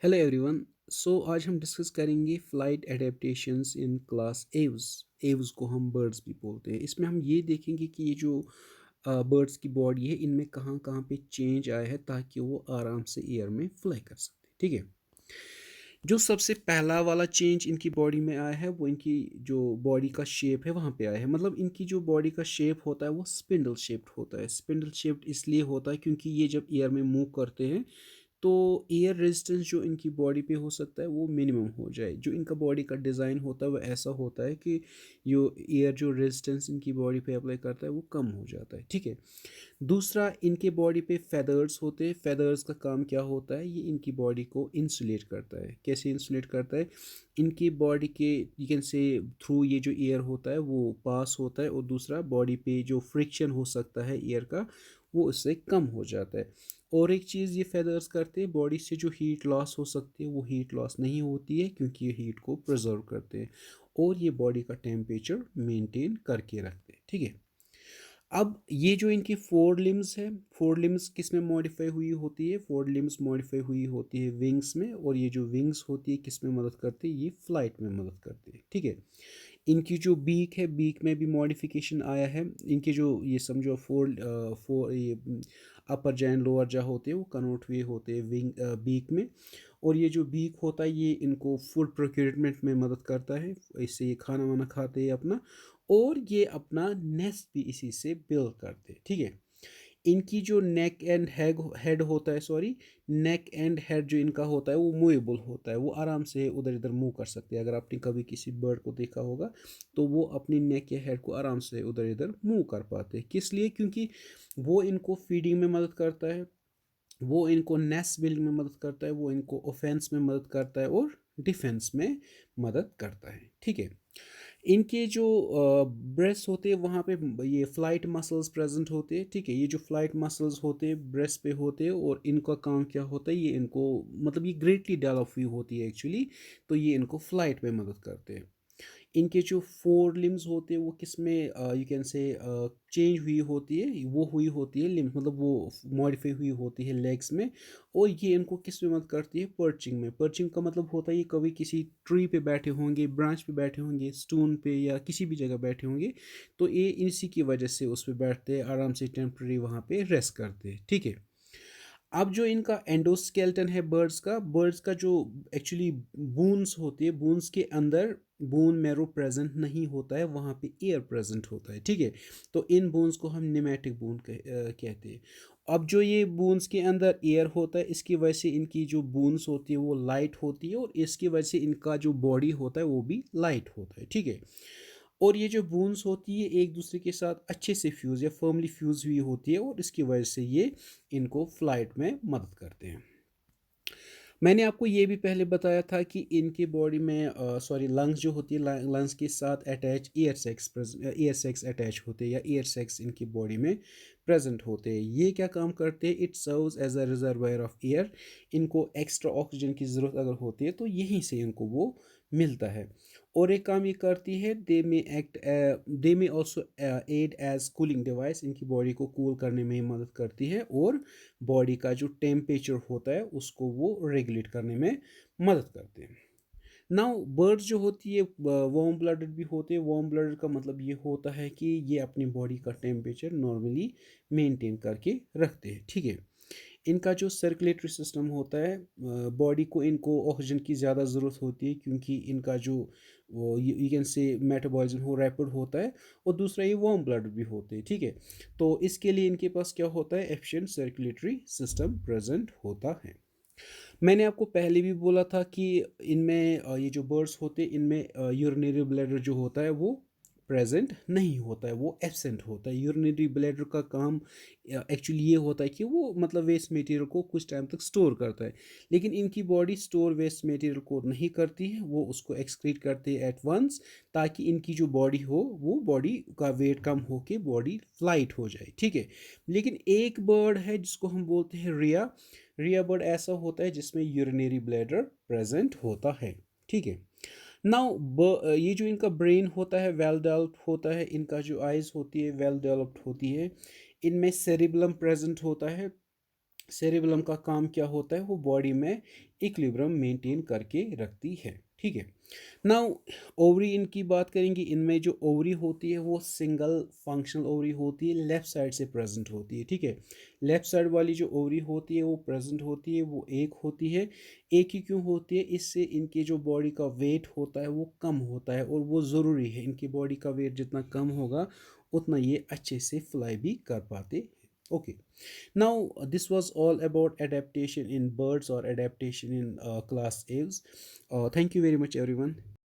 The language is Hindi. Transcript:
Hello everyone. आज हम डिस्कस करेंगे flight adaptations in class Aves. Aves को हम बर्ड्स भी बोलते हैं। इसमें हम ये देखेंगे कि ये जो बर्ड्स की बॉडी है इनमें कहाँ कहाँ पे चेंज आया है ताकि वो आराम से एयर में फ्लाई कर सकते हैं। ठीक है। जो सबसे पहला वाला चेंज इनकी बॉडी में आया है वो इनकी जो बॉडी का शेप है वहाँ पे आया है। मतलब इनकी जो बॉडी का शेप होता है वो स्पिंडल शेप्ड होता है। स्पिंडल शेप्ड इसलिए होता है क्योंकि ये जब एयर में मूव करते हैं तो एयर रेजिस्टेंस जो इनकी बॉडी पे हो सकता है वो मिनिमम हो जाए। जो इनका बॉडी का डिज़ाइन होता है वो ऐसा होता है कि जो एयर जो रेजिस्टेंस इनकी बॉडी पे अप्लाई करता है वो कम हो जाता है। ठीक है। दूसरा, इनके बॉडी पे फेदर्स होते हैं। फेदर्स का काम क्या होता है? ये इनकी बॉडी को इंसुलेट करता है। कैसे इंसुलेट करता है? इनकी बॉडी के यू कैन से थ्रू ये जो एयर होता है वो पास होता है, और दूसरा बॉडी पे जो फ्रिक्शन हो सकता है एयर का वो उससे कम हो जाता है। और एक चीज़ ये फेदर्स करते हैं, बॉडी से जो हीट लॉस हो सकती है वो हीट लॉस नहीं होती है क्योंकि ये हीट को प्रिजर्व करते हैं और ये बॉडी का टेम्परेचर मेंटेन करके रखते हैं। ठीक है। अब ये जो इनकी फोर लिम्स है, फोर लिम्स किस में मॉडिफाई हुई होती है? फोर लिम्स मॉडिफाई हुई होती है विंग्स में, और ये जो विंग्स होती है किस में मदद करती है? ये फ्लाइट में मदद करती है। ठीक है। इनकी जो बीक है, बीक में भी मॉडिफिकेशन आया है। इनके जो ये समझो फोर फोर ये अपर जै एंड लोअर जा होते हैं वो कन्वर्ट हुए होते हैं विंग बीक में। और ये जो बीक होता है ये इनको फूड प्रोक्योरमेंट में मदद करता है। इससे ये खाना वाना खाते हैं अपना, और ये अपना नेस्ट भी इसी से बिल्ड करते हैं। ठीक है। इनकी जो नेक एंड हेड होता है, सॉरी, नेक एंड हेड जो इनका होता है वो मूवेबल होता है। वो आराम से उधर इधर मूव कर सकते हैं। अगर आपने कभी किसी बर्ड को देखा होगा तो वो अपनी नेक या हेड को आराम से उधर इधर मूव कर पाते हैं। किस लिए? क्योंकि वो इनको फीडिंग में मदद करता है, वो इनको नेस्ट बिल्डिंग में मदद करता है, वो इनको ऑफेंस में मदद करता है और डिफेंस में मदद करता है। ठीक है। इनके जो ब्रेस्ट होते हैं वहाँ पे ये फ्लाइट मसल्स प्रेजेंट होते हैं। ठीक है। ये जो फ्लाइट मसल्स होते हैं ब्रेस्ट पे होते हैं, और इनका काम क्या होता है? ये इनको मतलब ये ग्रेटली डेवलप हुई होती है एक्चुअली, तो ये इनको फ्लाइट में मदद करते हैं। इनके जो फोर लिम्स होते हैं वो किस में यू कैन से चेंज हुई होती है? वो हुई होती है लिम्स, मतलब वो मॉडिफाई हुई होती है लेग्स में। और ये इनको किस में मदद करती है? पर्चिंग में। पर्चिंग का मतलब होता है ये कभी किसी ट्री पे बैठे होंगे, ब्रांच पे बैठे होंगे, स्टोन पे या किसी भी जगह बैठे होंगे, तो ये इसी की वजह से उस पर बैठते हैं, आराम से टेम्प्रेरी वहाँ पे रेस्ट करते हैं। ठीक है। अब जो इनका एंडोस्केलेटन है बर्ड्स का जो एक्चुअली बून्स होती है, बून्स के अंदर बोन मैरो प्रेजेंट नहीं होता है, वहाँ पे एयर प्रेजेंट होता है। ठीक है। तो इन बोन्स को हम निमेटिक बोन कहते हैं। अब जो ये बोन्स के अंदर एयर होता है इसकी वजह से इनकी जो बोन्स होती है वो लाइट होती है, और इसकी वजह से इनका जो बॉडी होता है वो भी लाइट होता है। ठीक है। और ये जो बोन्स होती है एक दूसरे के साथ अच्छे से फ्यूज़ या फर्मली फ्यूज़ हुई होती है, और इसकी वजह से ये इनको फ्लाइट में मदद करते हैं। मैंने आपको ये भी पहले बताया था कि इनके बॉडी में सॉरी लंग्स जो होती है, लंग्स के साथ अटैच एयर सेक्स अटैच होते हैं, या एयर सेक्स इनकी बॉडी में प्रेजेंट होते हैं। ये क्या काम करते हैं? It serves as a reservoir of air. इनको एक्स्ट्रा ऑक्सीजन की ज़रूरत अगर होती है तो यहीं से इनको वो मिलता है। और एक काम ये करती है, they may also act as cooling device. इनकी बॉडी को कूल करने में ही मदद करती है, और बॉडी का जो टेम्परेचर होता है उसको वो रेगुलेट करने में मदद करते हैं। नाउ बर्ड्स जो होती है वार्म ब्लडेड भी होते हैं। वार्म ब्लडेड का मतलब ये होता है कि ये अपनी बॉडी का टेम्परेचर नॉर्मली मेंटेन करके रखते हैं। ठीक है। इनका जो सर्कुलेटरी सिस्टम होता है, बॉडी को इनको ऑक्सीजन की ज़्यादा ज़रूरत होती है क्योंकि इनका जो वो यू कैन से मेटाबॉलिज्म हो रैपिड होता है, और दूसरा ये वार्म ब्लड भी होते हैं। ठीक है। तो इसके लिए इनके पास क्या होता है? एफिशिएंट सर्कुलेटरी सिस्टम प्रेजेंट होता है। मैंने आपको पहले भी बोला था कि इनमें ये जो बर्ड्स होते हैं इनमें यूरिनरी ब्लैडर जो होता है वो प्रेजेंट नहीं होता है, वो एब्सेंट होता है। यूरिनरी ब्लैडर का काम एक्चुअली ये होता है कि वो मतलब वेस्ट मटेरियल को कुछ टाइम तक स्टोर करता है, लेकिन इनकी बॉडी स्टोर वेस्ट मटेरियल को नहीं करती है, वो उसको एक्सक्रीट करते हैं एट वंस, ताकि इनकी जो बॉडी हो वो बॉडी का वेट कम होके बॉडी फ्लाइट हो जाए। ठीक है। लेकिन एक बर्ड है जिसको हम बोलते हैं रिया। रिया बर्ड ऐसा होता है जिसमें यूरिनरी ब्लैडर प्रेजेंट होता है। ठीक है। नाउ ये जो इनका ब्रेन होता है वेल डेवलप्ड होता है, इनका जो आइज़ होती है वेल डेवलप्ड होती है, इनमें सेरिबलम प्रेजेंट होता है। सेरेबेलम का काम क्या होता है, वो बॉडी में इक्विलिब्रियम मेंटेन करके रखती है, ठीक है। नाउ ओवरी इनकी बात करेंगे। इनमें जो ओवरी होती है वो सिंगल फंक्शनल ओवरी होती है, लेफ्ट साइड से प्रेजेंट होती है, ठीक है। लेफ्ट साइड वाली जो ओवरी होती है वो प्रेजेंट होती है, वो एक होती है। एक ही क्यों होती है? इससे इनके जो बॉडी का वेट होता है वो कम होता है, और वो ज़रूरी है। इनकी बॉडी का वेट जितना कम होगा उतना ये अच्छे से फ्लाई भी कर पाते हैं। Okay. Now, this was all about adaptation in birds or adaptation in class Aves. Thank you very much, everyone.